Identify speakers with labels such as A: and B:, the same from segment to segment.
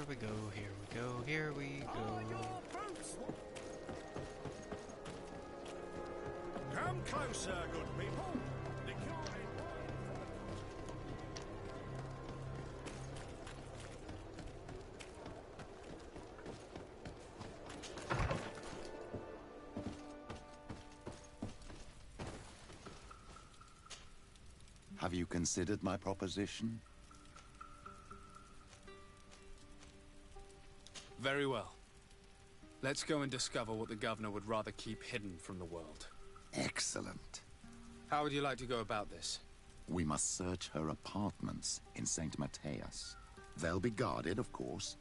A: Here we go, here we go, here we go.
B: Come closer, good people.
C: Have you considered my proposition?
D: Very well. Let's go and discover what the governor would rather keep hidden from the world.
C: Excellent.
D: How would you like to go about this?
C: We must search her apartments in St. Matthias. They'll be guarded, of course.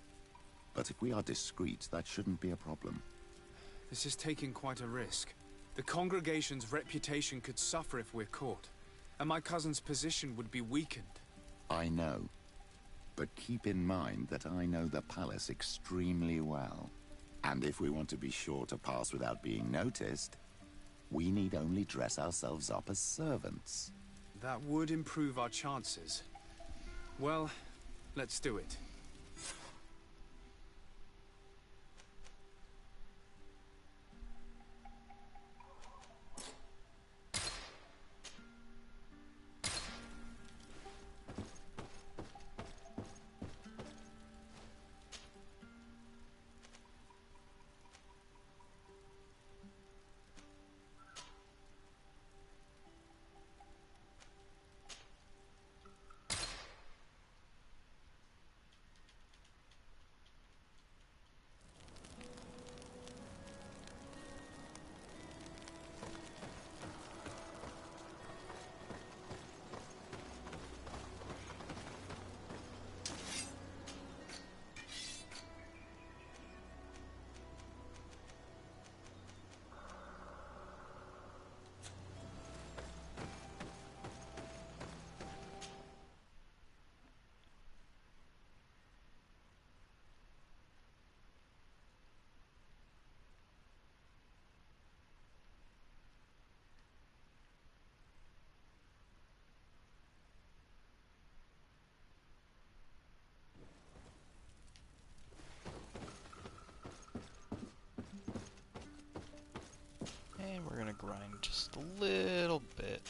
C: But if we are discreet, that shouldn't be a problem.
D: This is taking quite a risk. The congregation's reputation could suffer if we're caught, and my cousin's position would be weakened.
C: I know. But keep in mind that I know the palace extremely well. And if we want to be sure to pass without being noticed, we need only dress ourselves up as servants.
D: That would improve our chances. Well, let's do it.
A: And we're gonna grind just a little bit.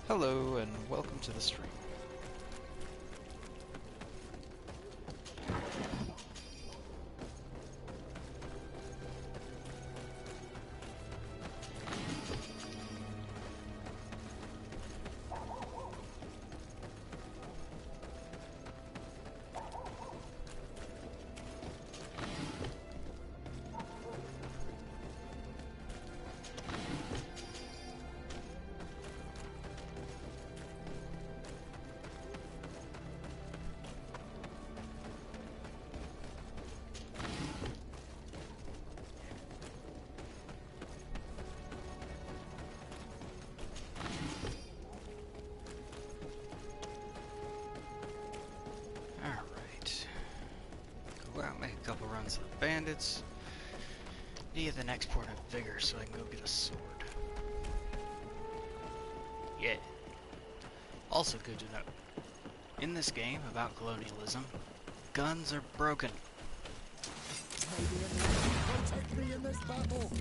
A: Hello and welcome to the stream. Make a couple runs of the bandits. Need the next port of vigor so I can go get a sword. Yeah. Also good to know, in this game about colonialism, guns are broken.
B: Protect me in this battle.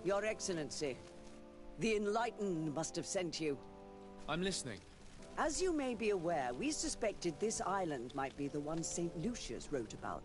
E: Your Excellency, the Enlightened must have sent you.
D: I'm listening.
E: As you may be aware, we suspected this island might be the one St. Lucius wrote about.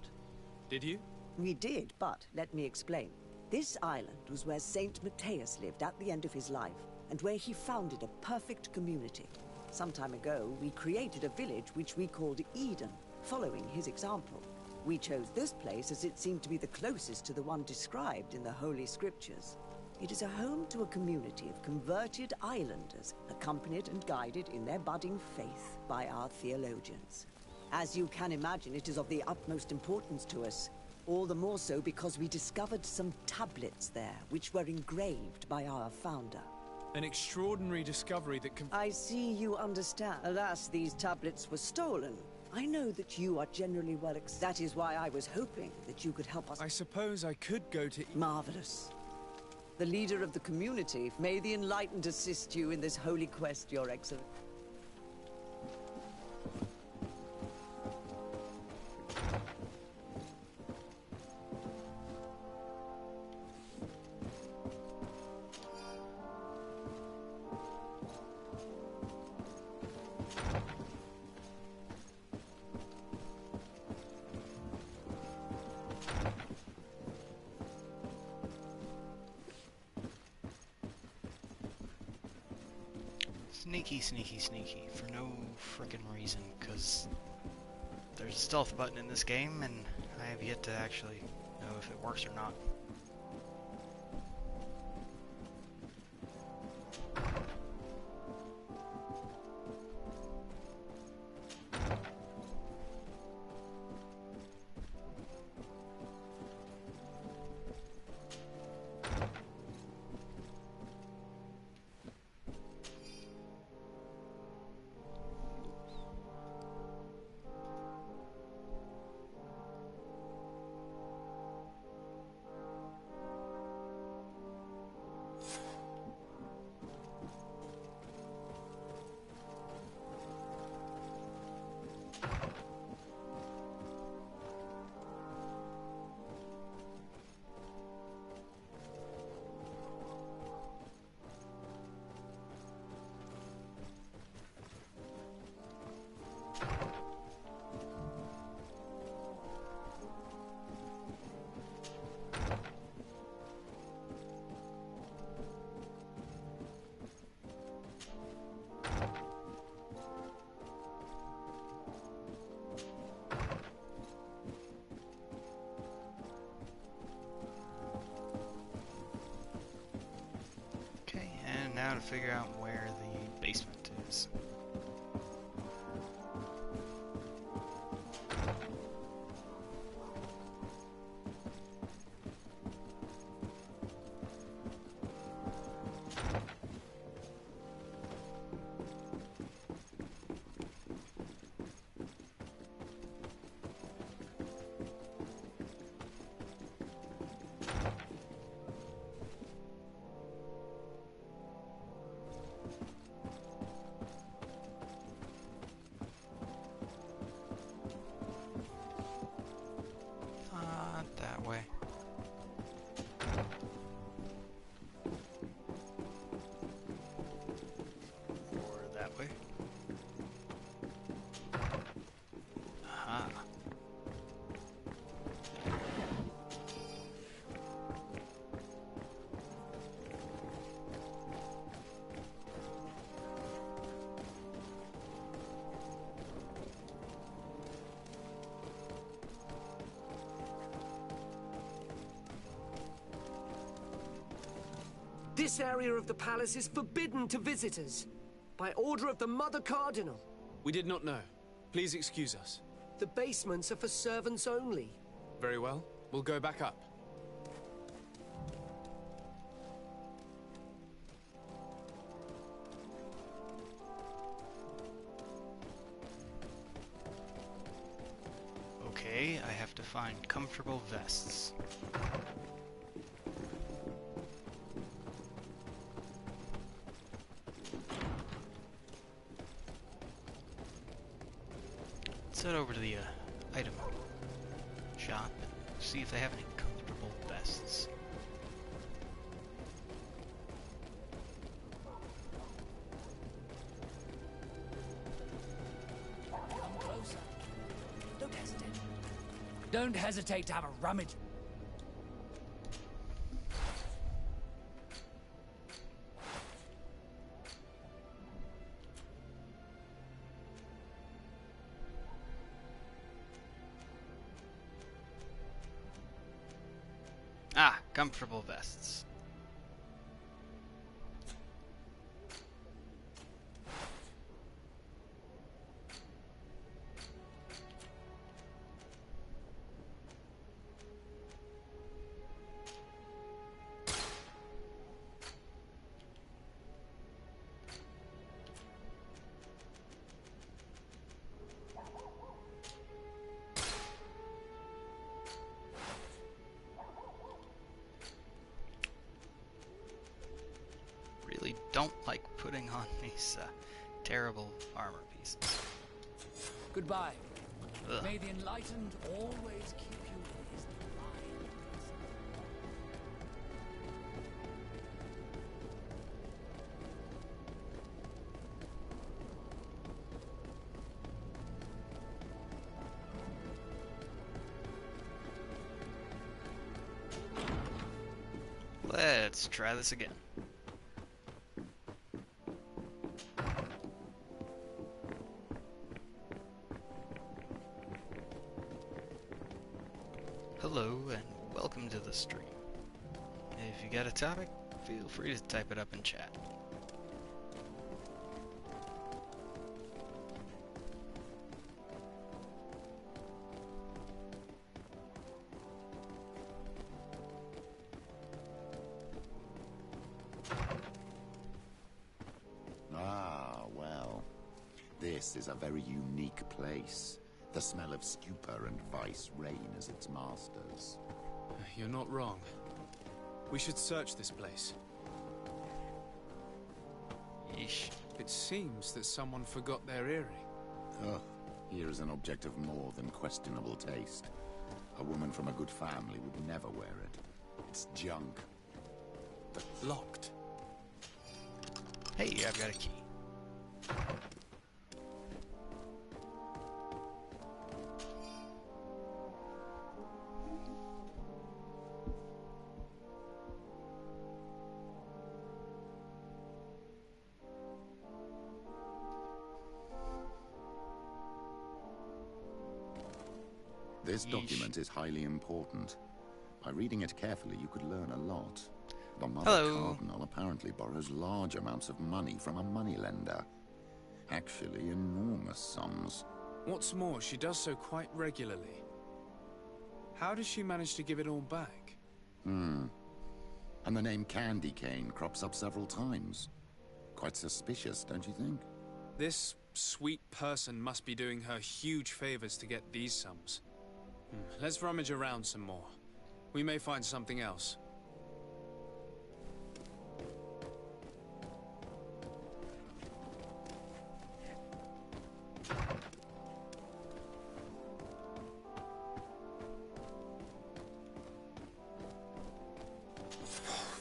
D: Did you?
E: We did, but let me explain. This island was where St. Matthias lived at the end of his life, and where he founded a perfect community. Some time ago, we created a village which we called Eden, following his example. We chose this place as it seemed to be the closest to the one described in the Holy Scriptures. It is a home to a community of converted islanders, accompanied and guided in their budding faith by our theologians. As you can imagine, it is of the utmost importance to us. All the more so because we discovered some tablets there, which were engraved by our founder.
D: An extraordinary discovery that can...
E: I see you understand. Alas, these tablets were stolen. I know that you are generally well That is why I was hoping that you could help us.
D: I suppose I could go to...
E: Marvelous. The leader of the community, may the Enlightened assist you in this holy quest, Your Excellency.
A: Sneaky, sneaky, sneaky, for no frickin' reason, because there's a stealth button in this game, and I have yet to actually know if it works or not. Now to figure out where the basement is. That way. Or that way. Aha.
F: This area of the palace is forbidden to visitors, by order of the Mother Cardinal.
D: We did not know. Please excuse us.
F: The basements are for servants only.
D: Very well. We'll go back up.
A: Okay, I have to find comfortable vests. Let's head over to the item shop, see if they have any comfortable vests.
G: Don't hesitate to have a rummage.
A: Ah, comfortable vests. Really don't like putting on these terrible armor pieces.
G: Goodbye.
A: Ugh.
G: May the enlightened always keep you in his
A: Let's try this again. Hello and welcome to the stream. If you got a topic, feel free to type it up in chat.
C: Ah, well. This is a very unique place. The smell of stupor and vice reign as its masters.
D: You're not wrong. We should search this place.
A: Yeesh.
D: It seems that someone forgot their earring.
C: Ugh, here is an object of more than questionable taste. A woman from a good family would never wear it. It's junk.
D: But locked.
A: Hey, I've got a key.
C: This document is highly important. By reading it carefully, you could learn a lot. The Mother
A: Hello.
C: Cardinal apparently borrows large amounts of money from a moneylender. Actually, enormous sums.
D: What's more, she does so quite regularly. How does she manage to give it all back?
C: And the name Candy Cane crops up several times. Quite suspicious, don't you think?
D: This sweet person must be doing her huge favors to get these sums. Let's rummage around some more. We may find something else.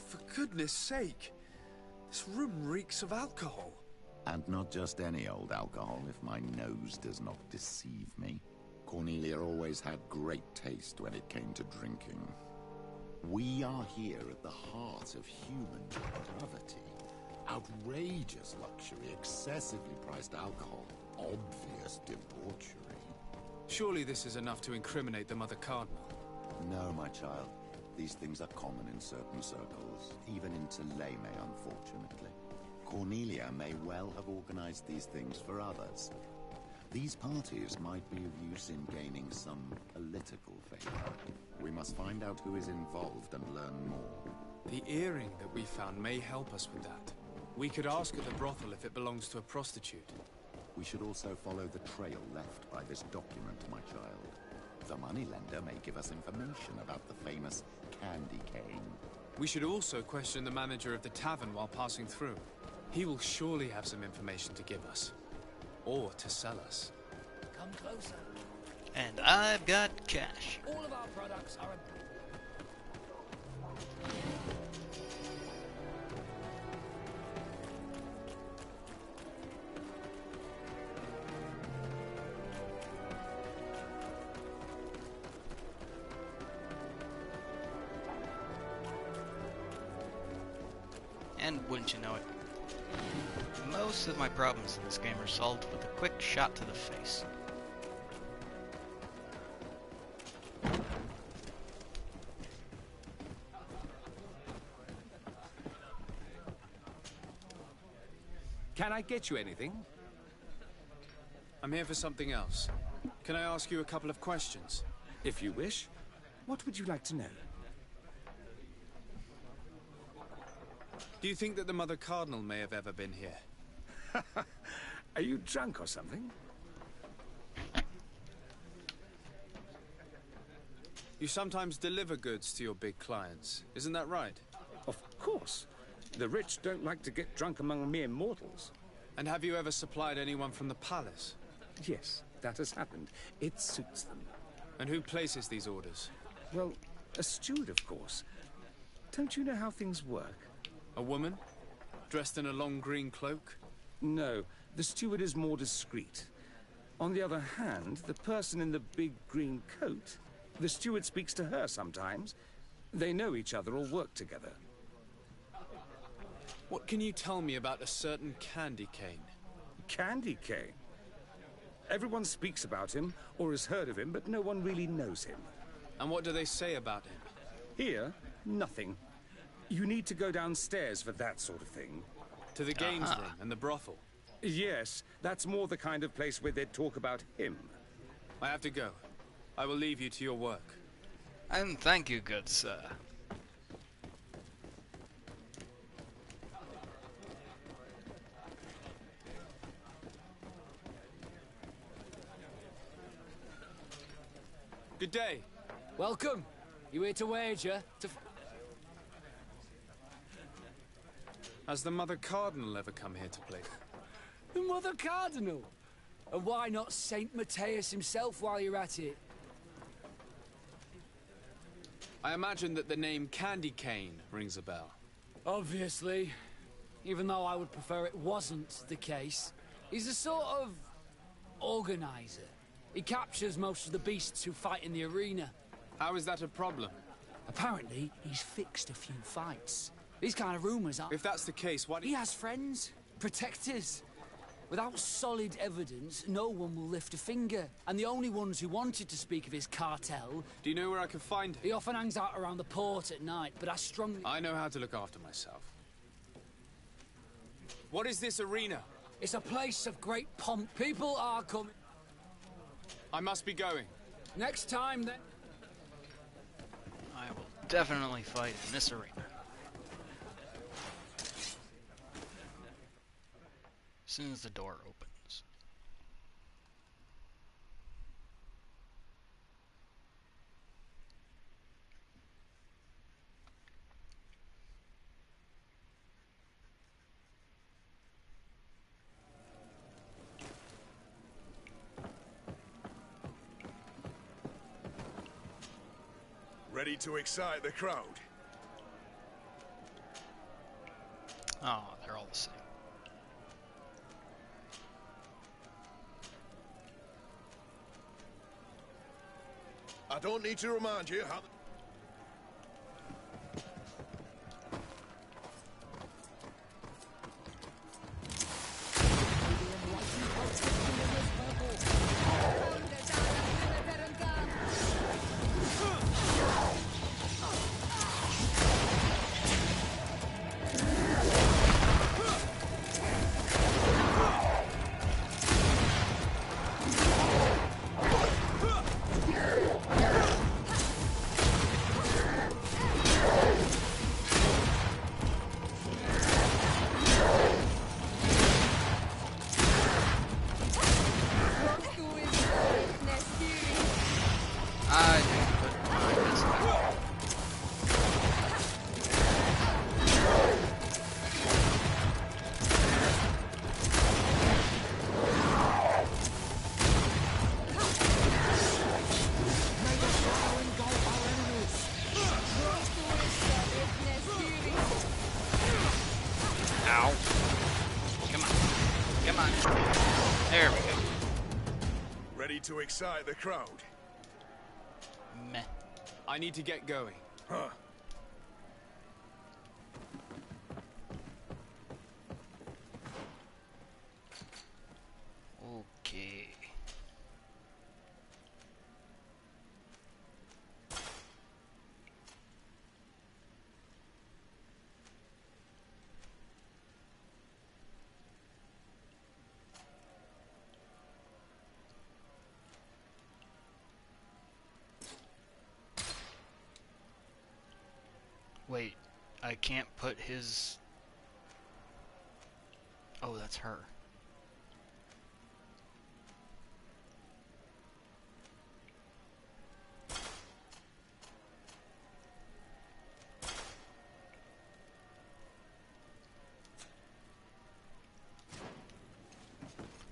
D: For goodness sake! This room reeks of alcohol.
C: And not just any old alcohol, if my nose does not deceive me. Cornelia always had great taste when it came to drinking. We are here at the heart of human depravity. Outrageous luxury, excessively priced alcohol, obvious debauchery.
D: Surely this is enough to incriminate the Mother Cardinal.
C: No, my child. These things are common in certain circles, even in Tuleme, unfortunately. Cornelia may well have organized these things for others. These parties might be of use in gaining some political favor. We must find out who is involved and learn more.
D: The earring that we found may help us with that. We could ask at the brothel if it belongs to a prostitute.
C: We should also follow the trail left by this document, my child. The moneylender may give us information about the famous Candy Cane.
D: We should also question the manager of the tavern while passing through. He will surely have some information to give us. Or to sell us.
G: Come closer.
A: And I've got cash.
G: All of our products are
A: And wouldn't you know it, most of my problems in this game are solved with a quick shot to the face.
H: Can I get you anything?
D: I'm here for something else. Can I ask you a couple of questions?
H: If you wish. What would you like to know?
D: Do you think that the Mother Cardinal may have ever been here?
H: Are you drunk or something?
D: You sometimes deliver goods to your big clients, isn't that right?
H: Of course. The rich don't like to get drunk among mere mortals.
D: And have you ever supplied anyone from the palace?
H: Yes, that has happened. It suits them.
D: And who places these orders?
H: Well, a steward, of course. Don't you know how things work?
D: A woman? Dressed in a long green cloak?
H: No, the steward is more discreet. On the other hand, the person in the big green coat, the steward speaks to her sometimes. They know each other or work together.
D: What can you tell me about a certain Candy Cane?
H: Candy Cane? Everyone speaks about him, or has heard of him, but no one really knows him.
D: And what do they say about him?
H: Here, nothing. You need to go downstairs for that sort of thing.
D: To the games room and the brothel?
H: Yes, that's more the kind of place where they'd talk about him.
D: I have to go. I will leave you to your work.
A: And thank you, good sir.
D: Good day.
G: Welcome. You here to wager?
D: Has the Mother Cardinal ever come here to play?
G: The Mother Cardinal? And why not Saint Matthias himself while you're at it?
D: I imagine that the name Candy Cane rings a bell.
G: Obviously. Even though I would prefer it wasn't the case. He's a sort of organizer. He captures most of the beasts who fight in the arena.
D: How is that a problem?
G: Apparently, he's fixed a few fights. These kind of rumors are...
D: If that's the case, why do
G: He has friends, protectors. Without solid evidence, no one will lift a finger. And the only ones who wanted to speak of his cartel...
D: Do you know where I can find him?
G: He often hangs out around the port at night, but I strongly...
D: I know how to look after myself. What is this arena?
G: It's a place of great pomp. People are coming.
D: I must be going.
G: Next time, then...
A: I will definitely fight in this arena. As soon as the door opens.
B: Ready to excite the crowd?
A: Oh, they're all the same.
B: I don't need to remind you how...
A: I think I put mine this time. Ow. Come on. Come on. There we go.
B: Ready to excite the crowd?
A: Meh.
D: I need to get going.
B: Huh.
A: I can't put his... Oh, that's her.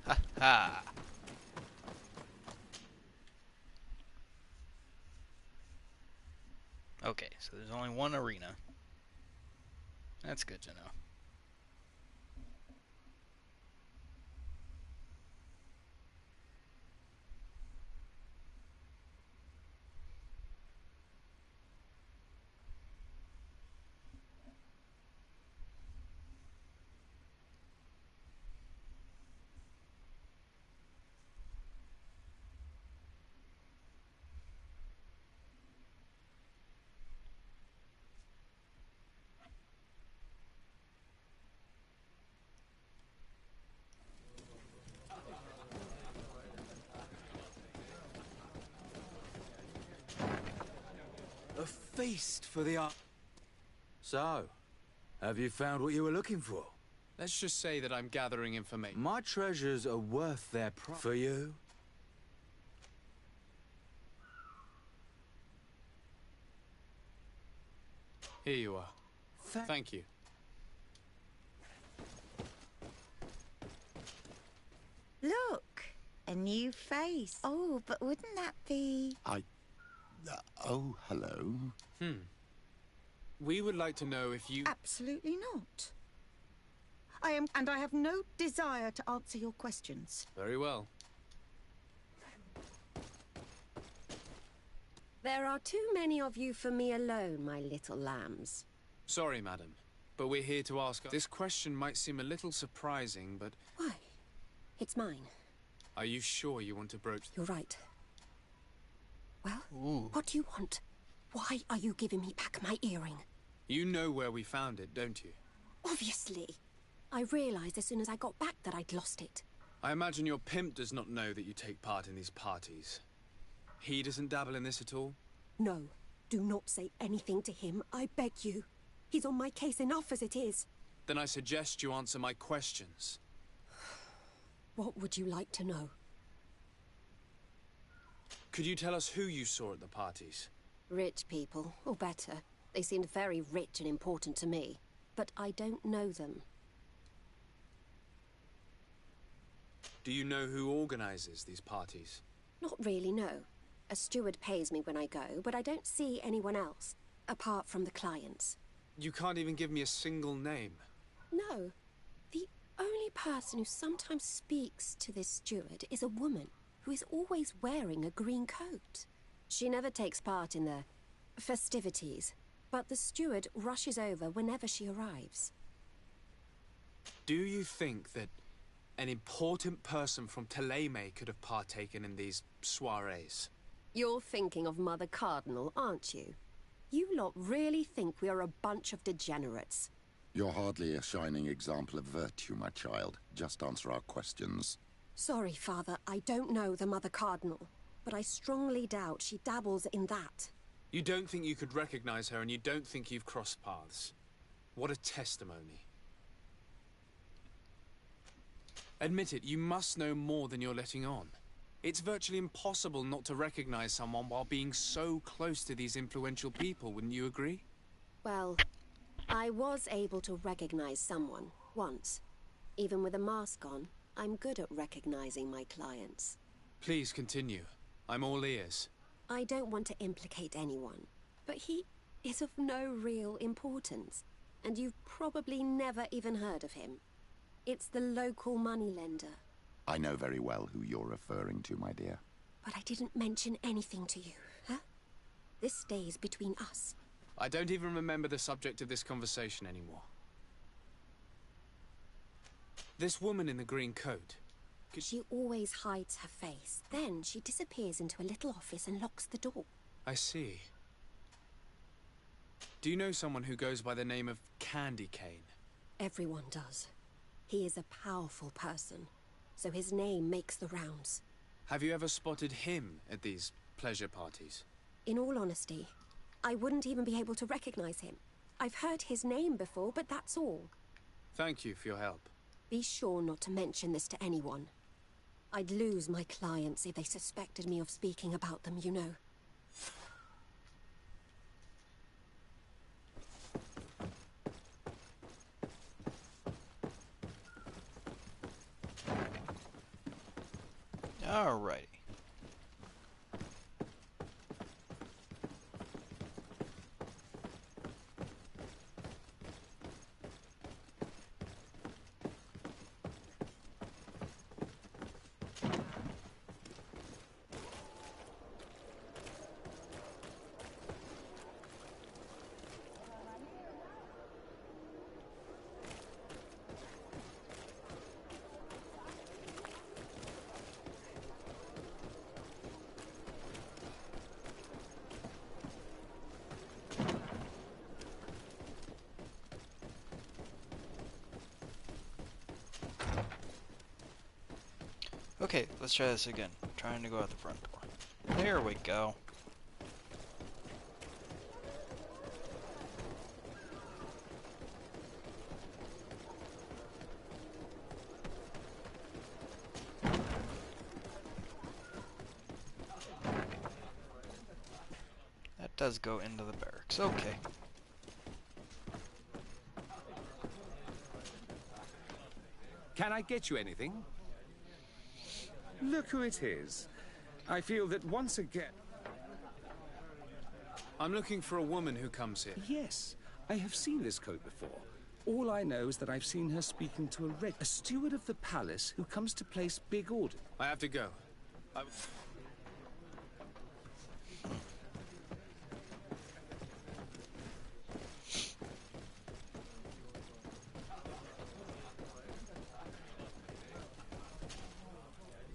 A: Ha ha! Okay, so there's only one arena. That's good to know.
I: A feast for the art. So, have you found what you were looking for?
D: Let's just say that I'm gathering information.
I: My treasures are worth their price. For you?
D: Here you are. Thank you.
J: Look, a new face. Oh, but wouldn't that be...
C: Oh, hello.
D: We would like to know if you...
K: Absolutely not. I have no desire to answer your questions.
D: Very well.
L: There are too many of you for me alone, my little lambs.
D: Sorry, madam, but we're here to ask... This question might seem a little surprising, but...
L: Why? It's mine.
D: Are you sure you want to broach...
L: You're right. Well,
A: Ooh.
L: what do you want? Why are you giving me back my earring?
D: You know where we found it, don't you?
L: Obviously. I realized as soon as I got back that I'd lost it.
D: I imagine your pimp does not know that you take part in these parties. He doesn't dabble in this at all?
L: No. Do not say anything to him, I beg you. He's on my case enough as it is.
D: Then I suggest you answer my questions.
L: What would you like to know?
D: Could you tell us who you saw at the parties?
L: Rich people, or better. They seemed very rich and important to me. But I don't know them.
D: Do you know who organizes these parties?
L: Not really, no. A steward pays me when I go, but I don't see anyone else, apart from the clients.
D: You can't even give me a single name.
L: No. The only person who sometimes speaks to this steward is a woman who is always wearing a green coat. She never takes part in the festivities, but the steward rushes over whenever she arrives.
D: Do you think that an important person from Teleme could have partaken in these soirees?
L: You're thinking of Mother Cardinal, aren't you? You lot really think we are a bunch of degenerates.
C: You're hardly a shining example of virtue, my child. Just answer our questions.
L: Sorry, Father, I don't know the Mother Cardinal, but I strongly doubt she dabbles in that.
D: You don't think you could recognize her, and you don't think you've crossed paths. What a testimony. Admit it, you must know more than you're letting on. It's virtually impossible not to recognize someone while being so close to these influential people, wouldn't you agree?
L: Well, I was able to recognize someone, once. Even with a mask on, I'm good at recognizing my clients.
D: Please continue. I'm all ears.
L: I don't want to implicate anyone, but he is of no real importance, and you've probably never even heard of him. It's the local moneylender.
C: I know very well who you're referring to, my dear.
L: But I didn't mention anything to you, huh? This stays between us.
D: I don't even remember the subject of this conversation anymore. This woman in the green coat...
L: She always hides her face. Then she disappears into a little office and locks the door.
D: I see. Do you know someone who goes by the name of Candy Cane?
L: Everyone does. He is a powerful person, so his name makes the rounds.
D: Have you ever spotted him at these pleasure parties?
L: In all honesty, I wouldn't even be able to recognize him. I've heard his name before, but that's all.
D: Thank you for your help.
L: Be sure not to mention this to anyone. I'd lose my clients if they suspected me of speaking about them, you know.
A: Alrighty. Okay, let's try this again. Trying to go out the front door. There we go. That does go into the barracks. Okay.
H: Can I get you anything? Look who it is. I feel that once again...
D: I'm looking for a woman who comes here.
H: Yes, I have seen this coat before. All I know is that I've seen her speaking to a steward of the palace who comes to place big orders.
D: I have to go.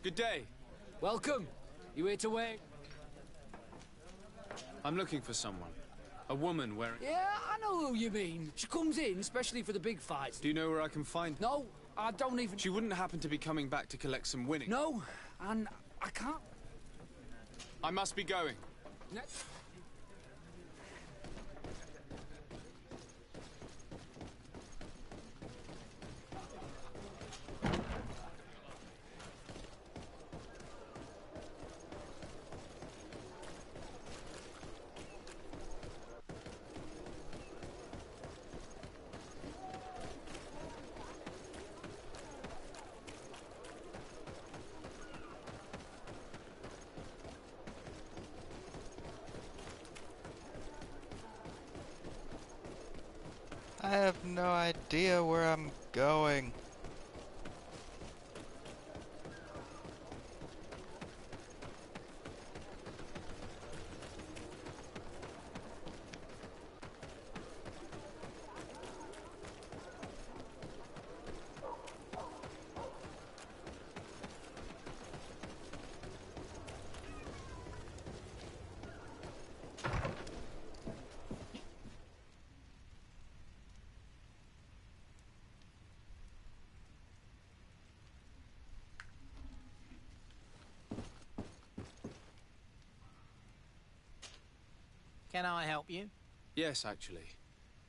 D: Good day.
G: Welcome. You here to wait?
D: I'm looking for someone. A woman wearing...
G: Yeah, I know who you mean. She comes in, especially for the big fights.
D: Do you know where I can find her?
G: No, I don't even...
D: She wouldn't happen to be coming back to collect some winnings?
G: No, and I can't...
D: I must be going.
A: I have no idea where I'm going.
M: Can I help you?
D: Yes, actually.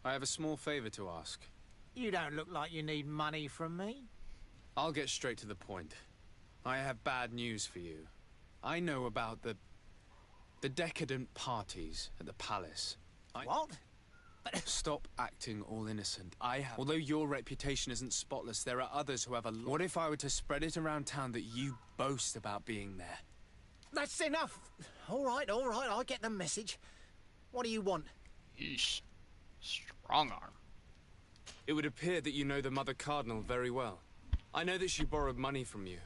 D: I have a small favor to ask.
M: You don't look like you need money from me.
D: I'll get straight to the point. I have bad news for you. I know about the decadent parties at the palace.
M: What?
D: Stop acting all innocent. Although your reputation isn't spotless, there are others who have a... What if I were to spread it around town that you boast about being there?
M: That's enough. All right, I get the message. What do you want?
A: Yeesh. Strong arm.
D: It would appear that you know the Mother Cardinal very well. I know that she borrowed money from you.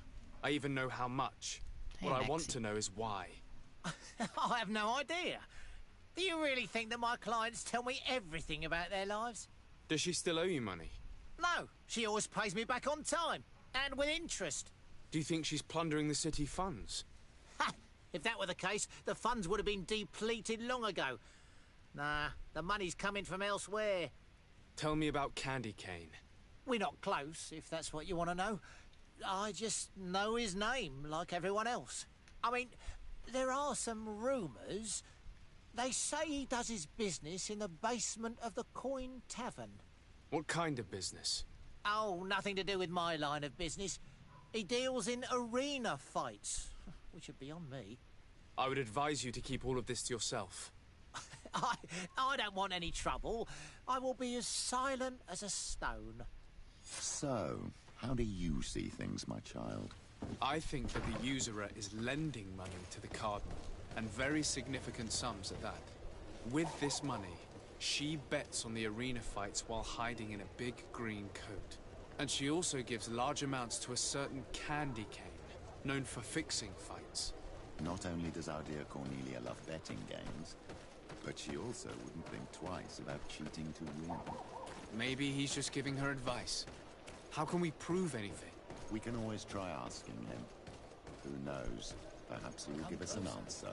D: I even know how much.
A: Hey,
D: what
A: Maxie.
D: I want to know is why.
M: I have no idea. Do you really think that my clients tell me everything about their lives?
D: Does she still owe you money?
M: No, she always pays me back on time, and with interest.
D: Do you think she's plundering the city funds?
M: Ha! If that were the case, the funds would have been depleted long ago. Nah, the money's coming from elsewhere.
D: Tell me about Candy Cane.
M: We're not close, if that's what you want to know. I just know his name, like everyone else. I mean, there are some rumours They say he does his business in the basement of the Coin Tavern.
D: What kind of business?
M: Oh, nothing to do with my line of business. He deals in arena fights, which would be on me.
D: I would advise you to keep all of this to yourself.
M: I don't want any trouble. I will be as silent as a stone.
C: So, how do you see things, my child?
D: I think that the usurer is lending money to the Cardinal, and very significant sums at that. With this money, she bets on the arena fights while hiding in a big green coat. And she also gives large amounts to a certain candy cane, known for fixing fights.
C: Not only does our dear Cornelia love betting games, but she also wouldn't think twice about cheating to win.
D: Maybe he's just giving her advice. How can we prove anything?
C: We can always try asking him. Who knows? Perhaps he will give us an answer.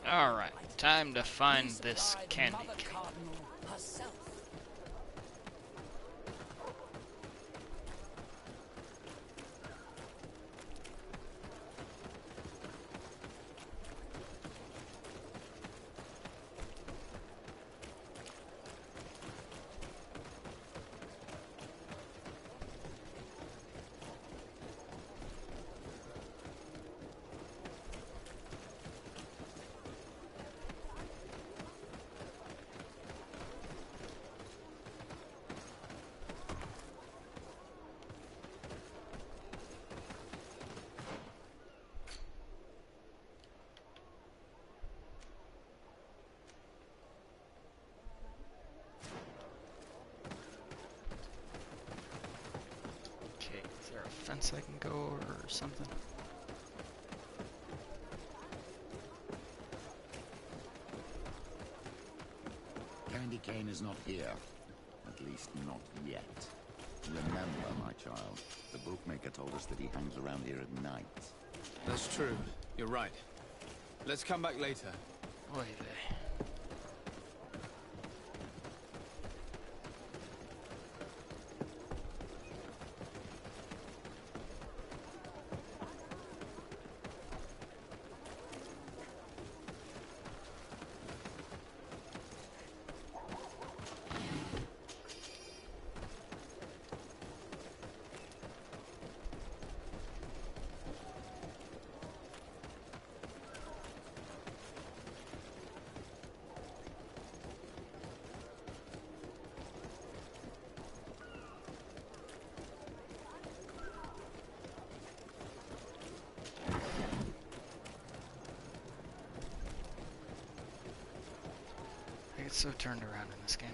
A: Alright, time to find this candy cane. Fence I can go over or something.
C: Candy cane is not here. At least not yet. Remember, my child, the bookmaker told us that he hangs around here at night.
D: That's true. You're right. Let's come back later.
A: Oy vey. I get so turned around in this game.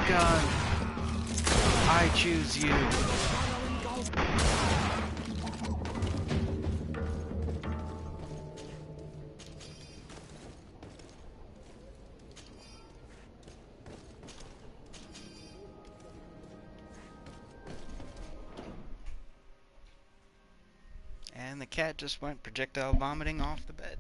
A: Gun, I choose you. And the cat just went projectile vomiting off the bed.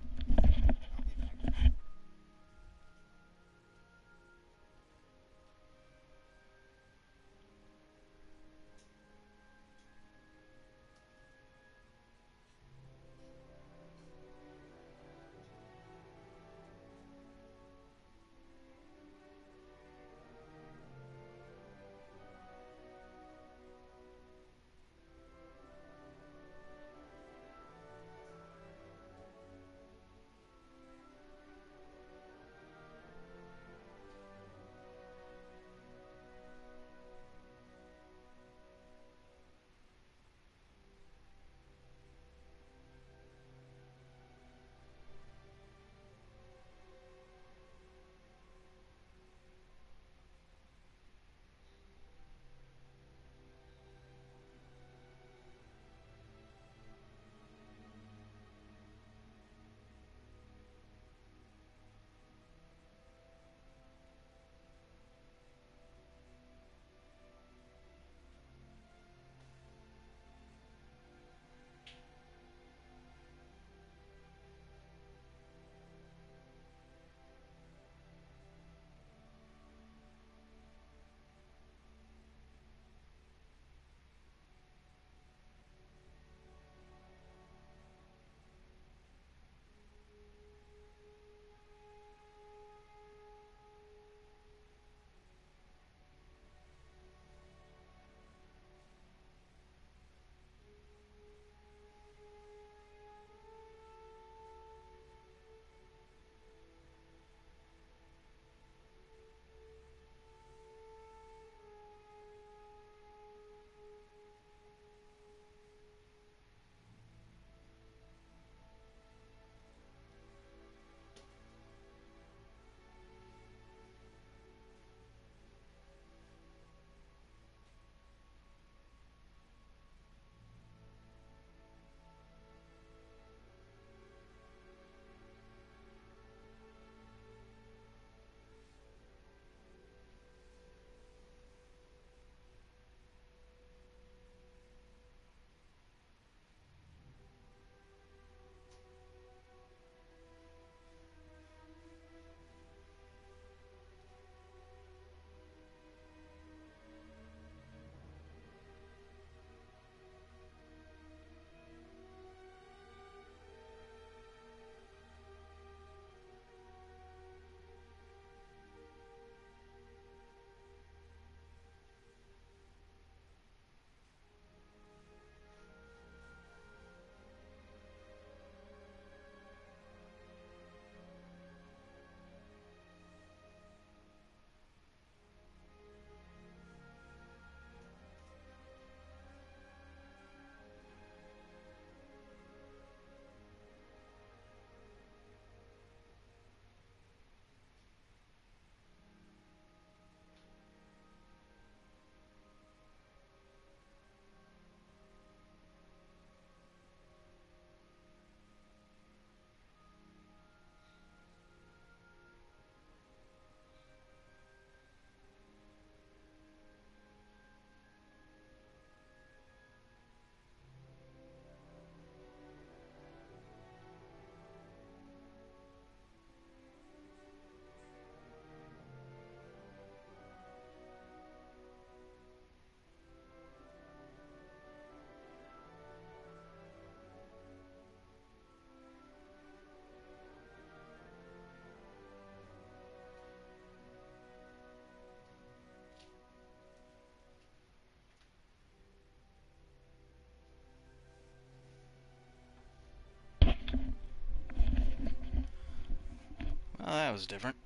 A: that was different.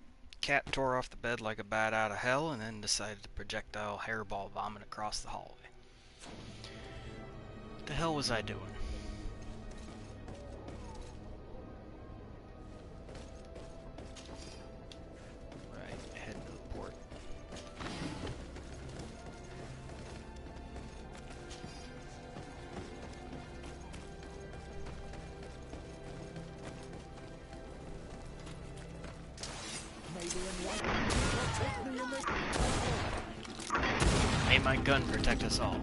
A: Cat tore off the bed like a bat out of hell and then decided to projectile hairball vomit across the hallway. What the hell was I doing? Right, head to the port. May my gun protect us all.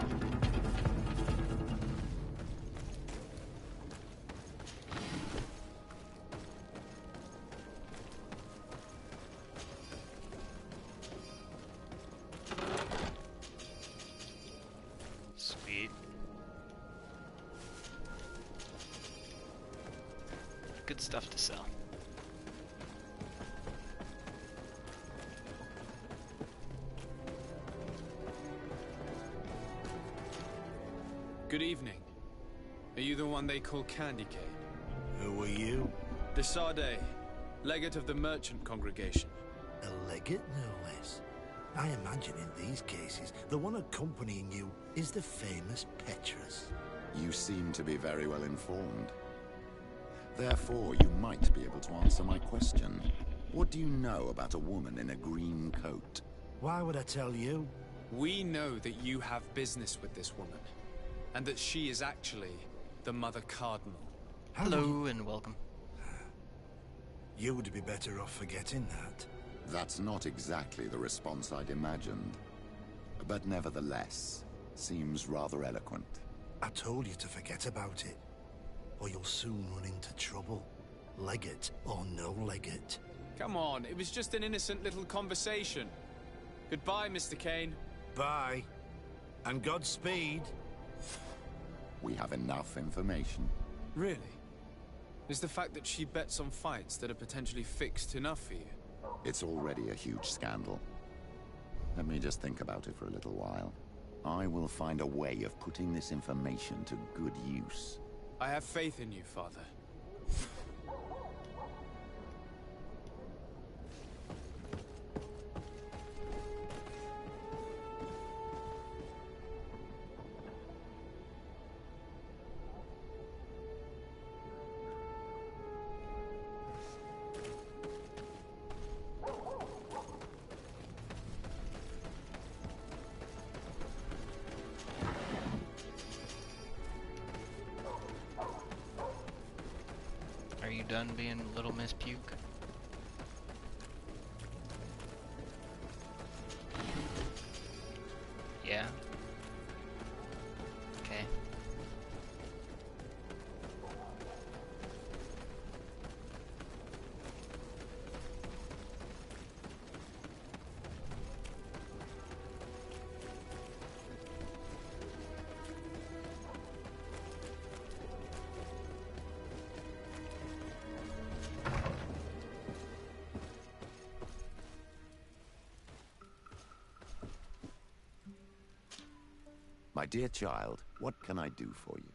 A: Sweet. Good stuff to sell.
D: Good evening. Are you the one they call Candy Cane?
N: Who are you?
D: Desade, legate of the merchant congregation.
N: A legate, no less. I imagine in these cases, the one accompanying you is the famous Petrus.
C: You seem to be very well informed. Therefore, you might be able to answer my question. What do you know about a woman in a green coat?
N: Why would I tell you?
D: We know that you have business with this woman, and that she is actually the Mother Cardinal.
A: Hello and welcome.
N: You would be better off forgetting that.
C: That's not exactly the response I'd imagined. But nevertheless, seems rather eloquent.
N: I told you to forget about it, or you'll soon run into trouble. Legate or no legate.
D: Come on, it was just an innocent little conversation. Goodbye, Mr. Kane.
N: Bye. And Godspeed.
C: We have enough information.
D: Really? Is the fact that she bets on fights that are potentially fixed enough for you?
C: It's already a huge scandal. Let me just think about it for a little while. I will find a way of putting this information to good use.
D: I have faith in you, Father.
A: Are you done being Little Miss Puke? Yeah? Okay.
C: My dear child, what can I do for you?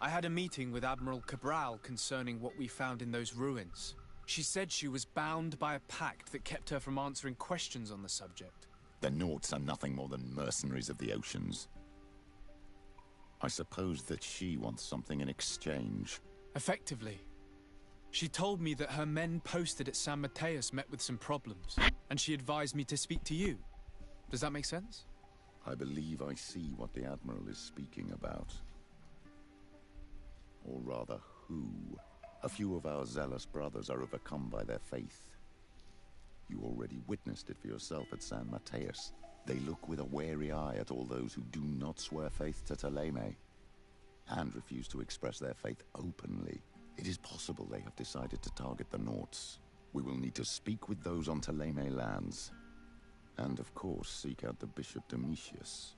D: I had a meeting with Admiral Cabral concerning what we found in those ruins. She said she was bound by a pact that kept her from answering questions on the subject.
C: The Nauts are nothing more than mercenaries of the oceans. I suppose that she wants something in exchange.
D: Effectively. She told me that her men posted at San Mateus met with some problems, and she advised me to speak to you. Does that make sense?
C: I believe I see what the Admiral is speaking about. Or rather, who. A few of our zealous brothers are overcome by their faith. You already witnessed it for yourself at San Mateus. They look with a wary eye at all those who do not swear faith to Thélème, and refuse to express their faith openly. It is possible they have decided to target the Nauts. We will need to speak with those on Thélème lands. And, of course, seek out the Bishop Domitius.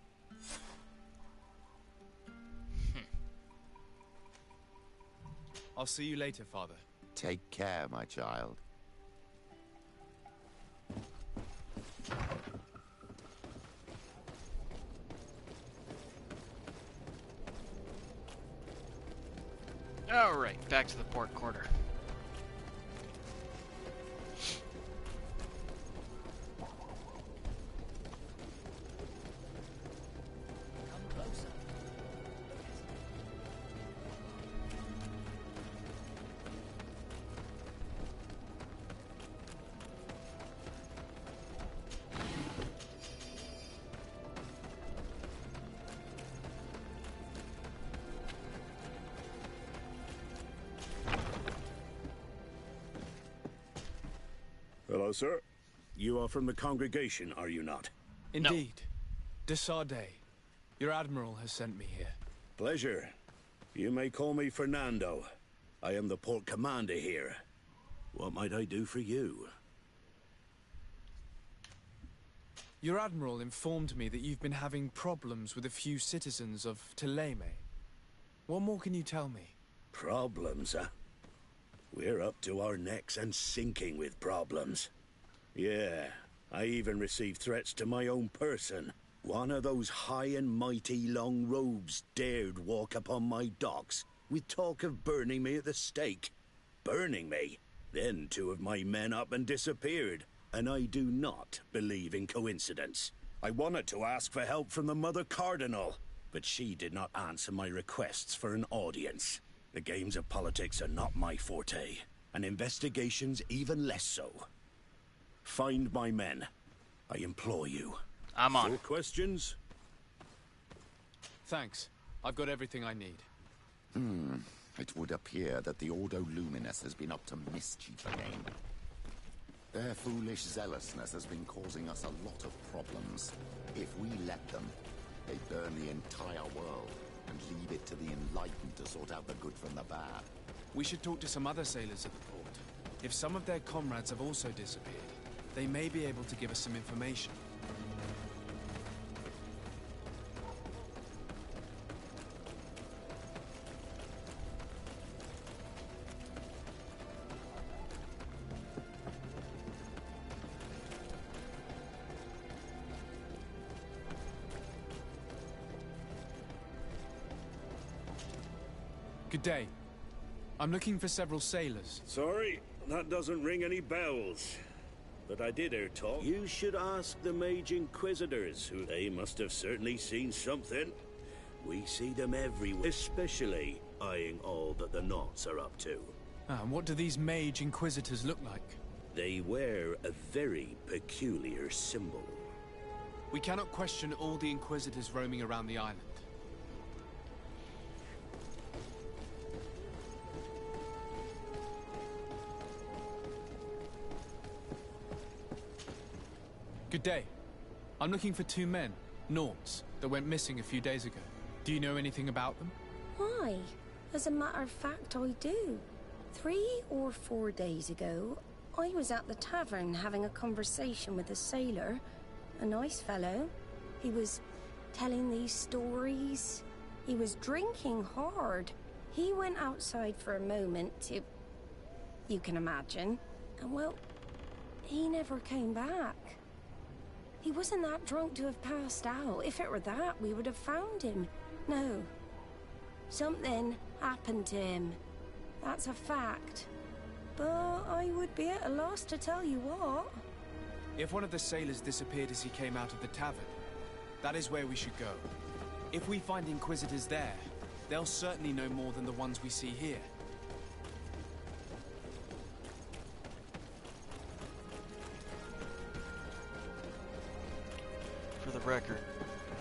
D: I'll see you later, Father.
C: Take care, my child.
A: Alright, back to the port quarter.
O: Hello, sir. You are from the congregation, are you not?
D: Indeed. De Sardet. Your admiral has sent me here.
O: Pleasure. You may call me Fernando. I am the port commander here. What might I do for you?
D: Your admiral informed me that you've been having problems with a few citizens of Teleme. What more can you tell me?
O: Problems, huh? We're up to our necks and sinking with problems. Yeah, I even received threats to my own person. One of those high and mighty long robes dared walk upon my docks with talk of burning me at the stake. Burning me? Then two of my men up and disappeared, and I do not believe in coincidence. I wanted to ask for help from the Mother Cardinal, but she did not answer my requests for an audience. The games of politics are not my forte, and investigations even less so. Find my men. I implore you.
A: I'm on.
O: More questions?
D: Thanks. I've got everything I need.
C: It would appear that the Ordo Luminous has been up to mischief again. Their foolish zealousness has been causing us a lot of problems. If we let them, they burn the entire world and leave it to the enlightened to sort out the good from the bad.
D: We should talk to some other sailors at the port. If some of their comrades have also disappeared, they may be able to give us some information. Good day. I'm looking for several sailors.
O: Sorry, that doesn't ring any bells. But I did hear talk. You should ask the Mage Inquisitors, who they must have certainly seen something. We see them everywhere, especially eyeing all that the Knots are up to.
D: And what do these Mage Inquisitors look like?
O: They wear a very peculiar symbol.
D: We cannot question all the Inquisitors roaming around the island. Good day. I'm looking for two men, Nauts, that went missing a few days ago. Do you know anything about them?
L: Why? As a matter of fact, I do. 3 or 4 days ago, I was at the tavern having a conversation with a sailor. A nice fellow. He was telling these stories. He was drinking hard. He went outside for a moment to... you can imagine. And well, he never came back. He wasn't that drunk to have passed out. If it were that, we would have found him. No. Something happened to him. That's a fact. But I would be at a loss to tell you what.
D: If one of the sailors disappeared as he came out of the tavern, that is where we should go. If we find Inquisitors there, they'll certainly know more than the ones we see here.
A: For the record,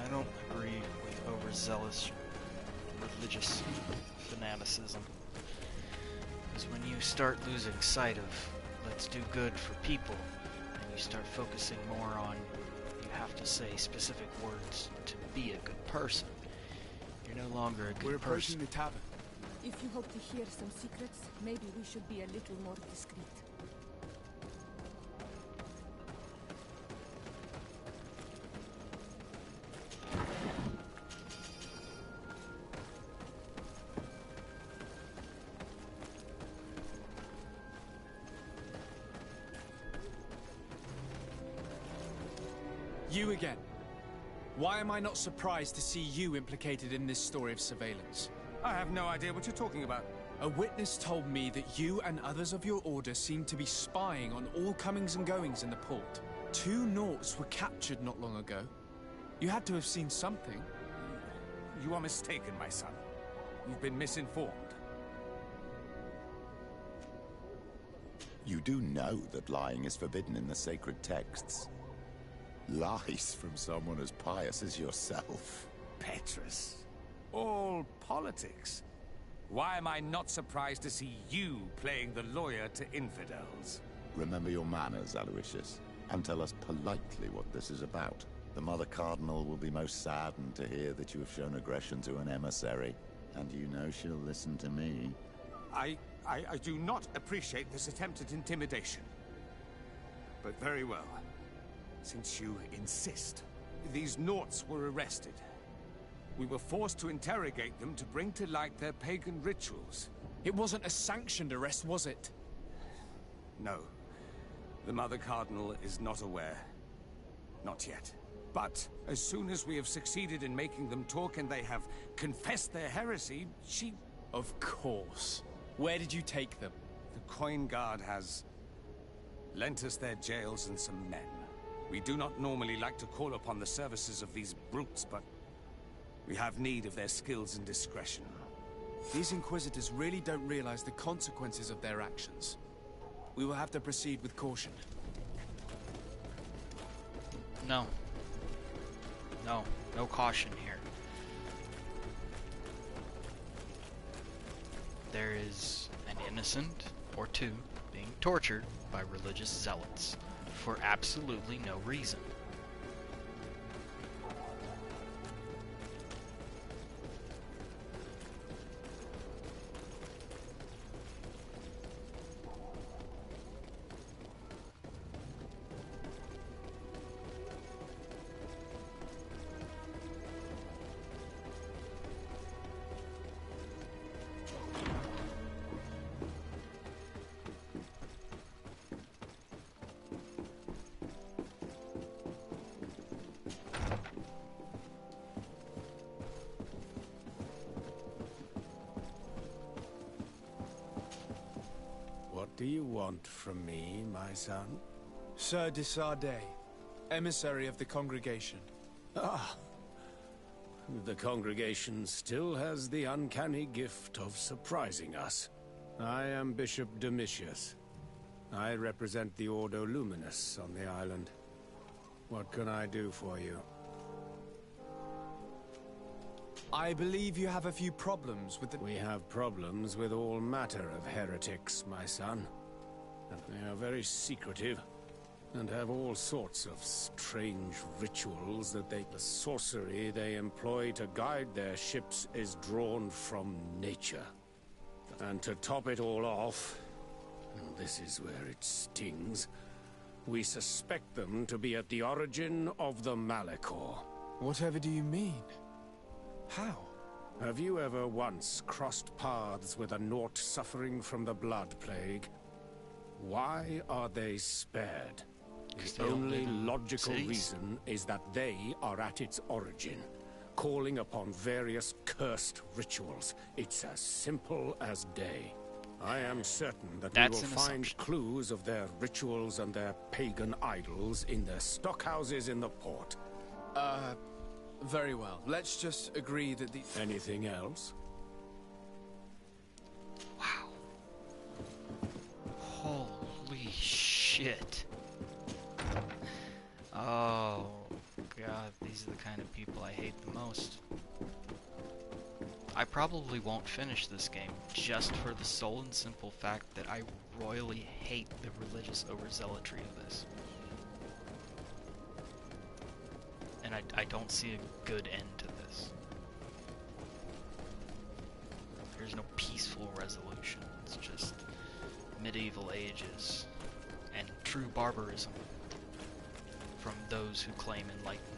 A: I don't agree with overzealous religious fanaticism. Because when you start losing sight of let's do good for people, and you start focusing more on you have to say specific words to be a good person, you're no longer a good person.
D: We're approaching the tavern.
P: If you hope to hear some secrets, maybe we should be a little more discreet.
D: You again. Why am I not surprised to see you implicated in this story of surveillance?
H: I have no idea what you're talking about.
D: A witness told me that you and others of your order seemed to be spying on all comings and goings in the port. 2 Nauts were captured not long ago. You had to have seen something.
H: You are mistaken, my son. You've been misinformed.
C: You do know that lying is forbidden in the sacred texts. Lies from someone as pious as yourself.
H: Petrus. All politics. Why am I not surprised to see you playing the lawyer to infidels?
C: Remember your manners, Aloysius, and tell us politely what this is about. The Mother Cardinal will be most saddened to hear that you have shown aggression to an emissary, and you know she'll listen to me.
H: I do not appreciate this attempt at intimidation. But very well. Since you insist, these Nauts were arrested. We were forced to interrogate them to bring to light their pagan rituals.
D: It wasn't a sanctioned arrest, was it?
H: No. The Mother Cardinal is not aware. Not yet. But as soon as we have succeeded in making them talk and they have confessed their heresy, she...
D: Of course. Where did you take them?
H: The Coin Guard has lent us their jails and some men. We do not normally like to call upon the services of these brutes, but we have need of their skills and discretion.
D: These Inquisitors really don't realize the consequences of their actions. We will have to proceed with caution.
A: No. No. No caution here. There is an innocent, or 2, being tortured by religious zealots for absolutely no reason.
N: What do you want from me, my son?
D: Sir de Sardet, emissary of the congregation.
N: Ah. The congregation still has the uncanny gift of surprising us. I am Bishop Domitius. I represent the Ordo Luminous on the island. What can I do for you?
D: I believe you have a few problems with the...
N: We have problems with all matter of heretics, my son. And they are very secretive, and have all sorts of strange rituals that they... The sorcery they employ to guide their ships is drawn from nature. And to top it all off, and this is where it stings, we suspect them to be at the origin of the Malachor.
D: Whatever do you mean? How?
N: Have you ever once crossed paths with a Naut suffering from the Blood Plague? Why are they spared? The only logical reason is that they are at its origin, calling upon various cursed rituals. It's as simple as day. I am certain that we will find clues of their rituals and their pagan idols in their stockhouses in the port.
D: Very well. Let's just agree that the...
N: Anything else?
A: Wow. Holy shit. Oh, God, these are the kind of people I hate the most. I probably won't finish this game just for the sole and simple fact that I royally hate the religious overzealotry of this. And I don't see a good end to this. There's no peaceful resolution. It's just medieval ages and true barbarism from those who claim enlightenment.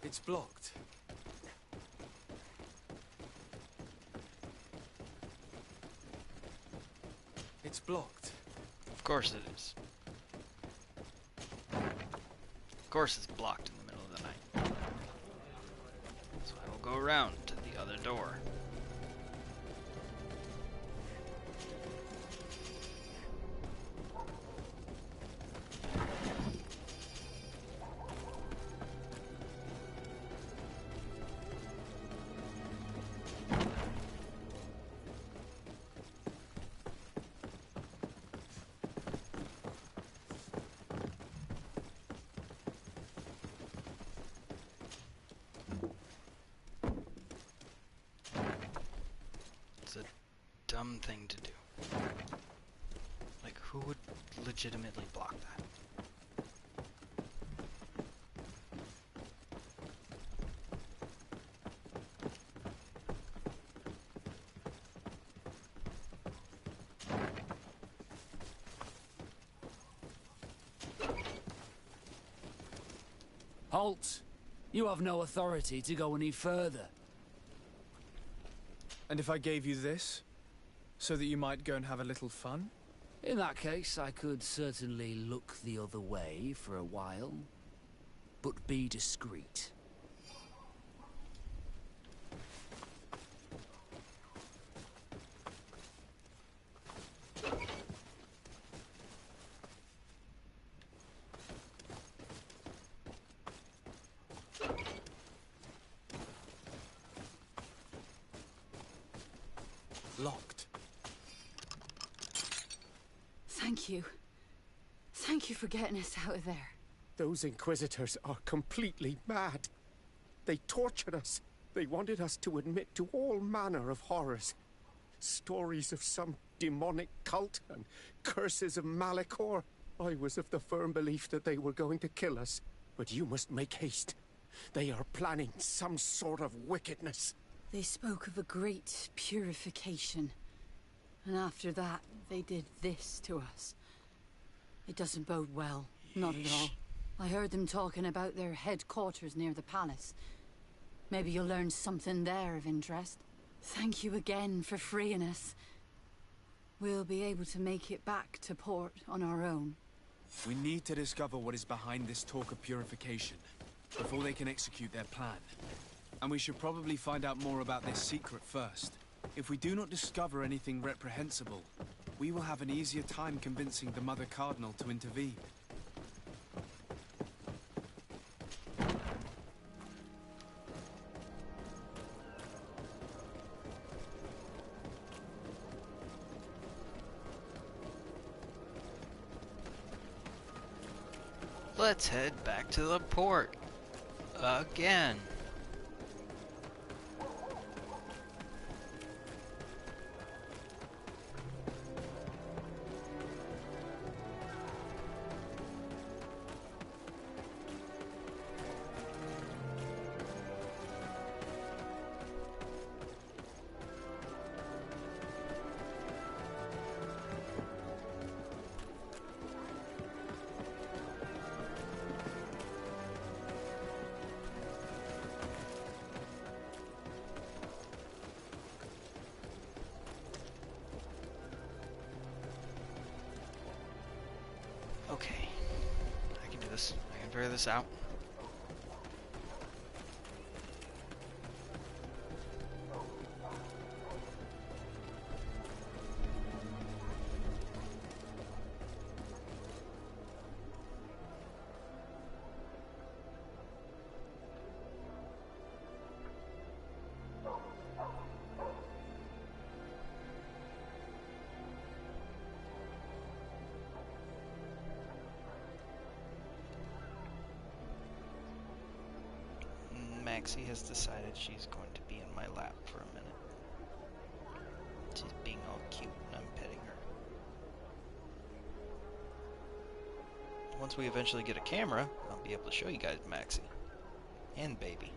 D: It's blocked. It's blocked.
A: Of course it is. Of course it's blocked in the middle of the night. So I will go around to the other door. Dumb thing to do. Like, who would legitimately block that?
G: Halt! You have no authority to go any further.
D: And if I gave you this? So that you might go and have a little fun?
G: In that case, I could certainly look the other way for a while. But be discreet.
D: Locked.
P: Thank you. Thank you for getting us out of there.
N: Those Inquisitors are completely mad. They tortured us. They wanted us to admit to all manner of horrors. Stories of some demonic cult and curses of Malachor. I was of the firm belief that they were going to kill us. But you must make haste. They are planning some sort of wickedness.
P: They spoke of a great purification. And after that, they did this to us. It doesn't bode well. Not at all. I heard them talking about their headquarters near the palace. Maybe you'll learn something there of interest. Thank you again for freeing us. We'll be able to make it back to port on our own.
D: We need to discover what is behind this talk of purification before they can execute their plan. And we should probably find out more about this secret first. If we do not discover anything reprehensible, we will have an easier time convincing the Mother Cardinal to intervene.
A: Let's head back to the port. Again. Okay, I can do this. I can figure this out. Maxie has decided she's going to be in my lap for a minute. She's being all cute and I'm petting her. Once we eventually get a camera, I'll be able to show you guys Maxie. And Baby.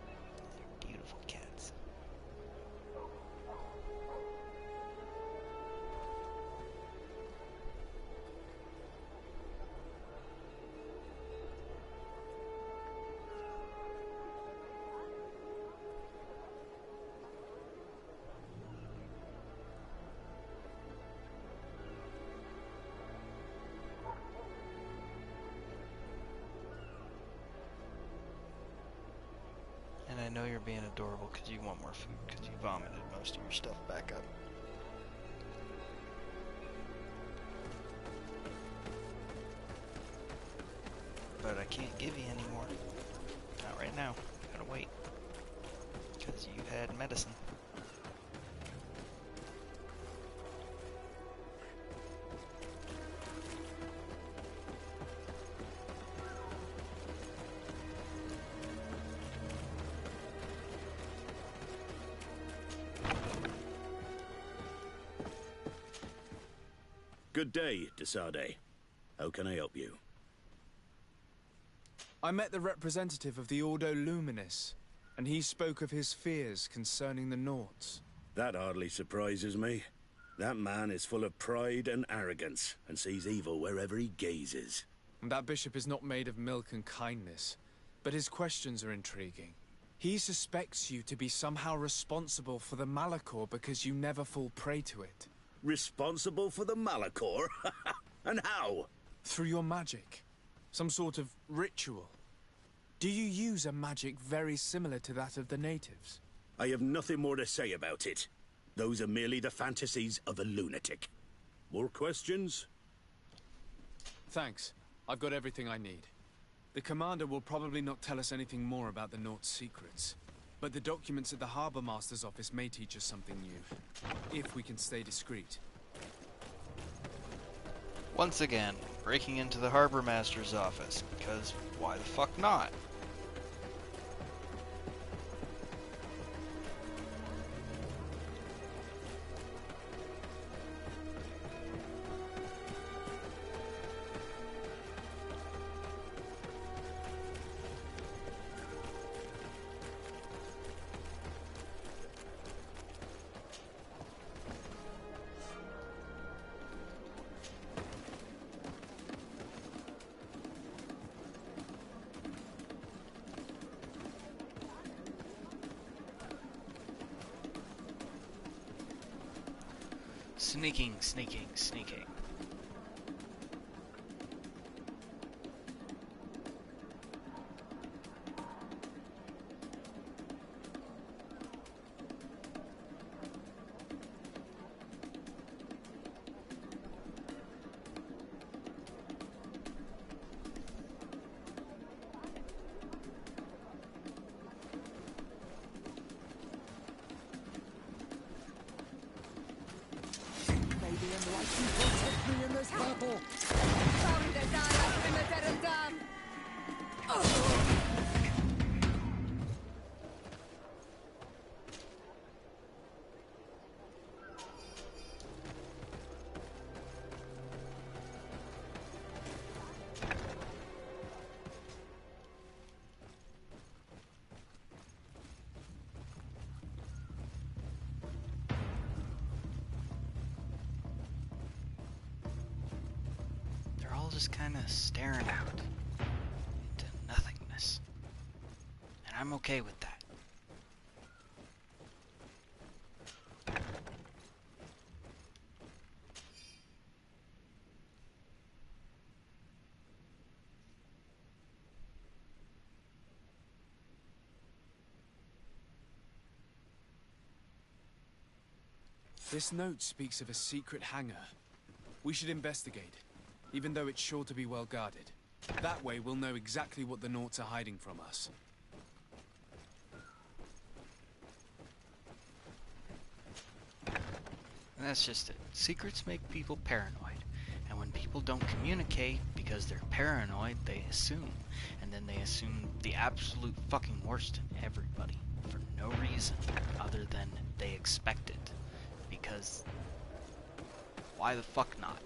A: They're beautiful cats. know you're being adorable because you want more food, because you vomited most of your stuff back up. But I can't give you any more. Not right now. Gotta wait. Because you had medicine.
O: Good day, Desade. How can I help you?
D: I met the representative of the Ordo Luminis, and he spoke of his fears concerning the Nauts.
O: That hardly surprises me. That man is full of pride and arrogance, and sees evil wherever he gazes.
D: And that bishop is not made of milk and kindness, but his questions are intriguing. He suspects you to be somehow responsible for the Malachor because you never fall prey to it.
O: Responsible for the Malachor? And how?
D: Through your magic. Some sort of ritual. Do you use a magic very similar to that of the natives?
O: I have nothing more to say about it. Those are merely the fantasies of a lunatic. More questions?
D: Thanks. I've got everything I need. The commander will probably not tell us anything more about the Naught's secrets. But the documents at the Harbour Master's office may teach us something new. If we can stay discreet.
A: Once again, breaking into the Harbour Master's office, because why the fuck not? Sneaking, sneaking, sneaking. Just kind of staring out into nothingness. And I'm okay with that.
D: This note speaks of a secret hangar. We should investigate, even though it's sure to be well guarded. That way we'll know exactly what the Naughts are hiding from us.
A: And that's just it. Secrets make people paranoid. And when people don't communicate because they're paranoid, they assume. And then they assume the absolute fucking worst in everybody. For no reason other than they expect it. Because why the fuck not?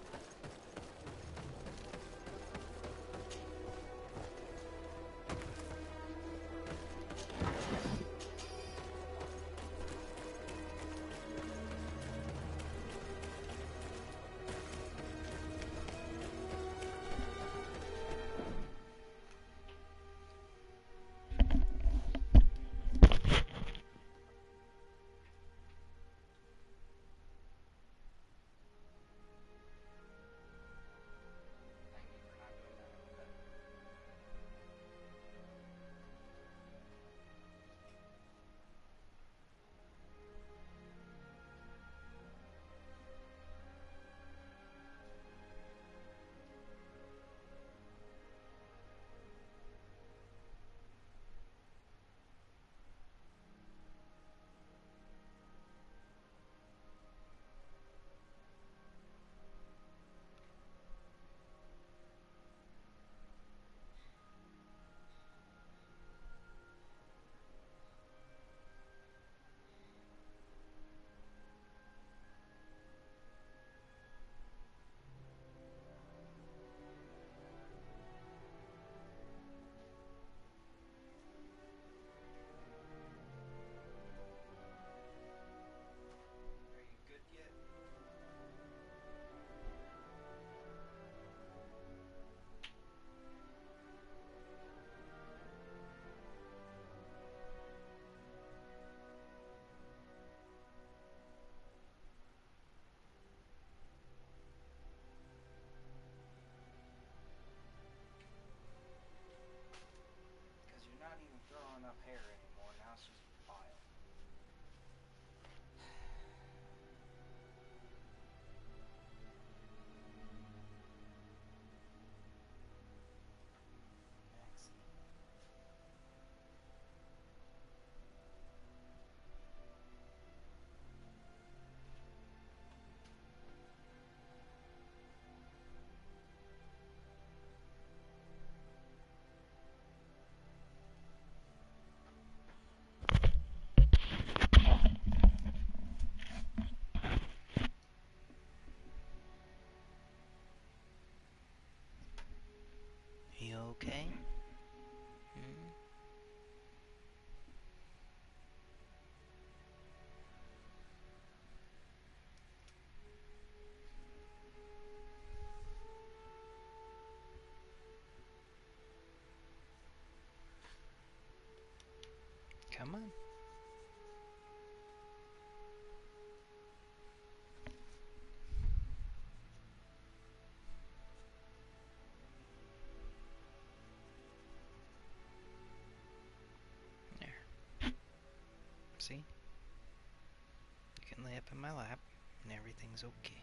A: okay? Hmm? Come on. There. See? You can lay up in my lap, and everything's okay.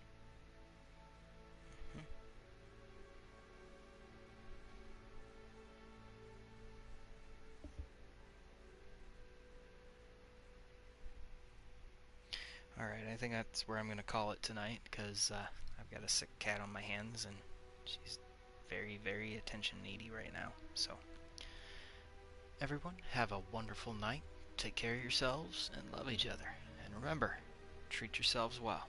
A: Alright, I think that's where I'm going to call it tonight, because I've got a sick cat on my hands, and she's very, very attention-needy right now. So, everyone, have a wonderful night, take care of yourselves, and love each other. And remember, treat yourselves well.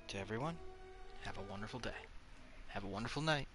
A: To everyone, have a wonderful day. Have a wonderful night.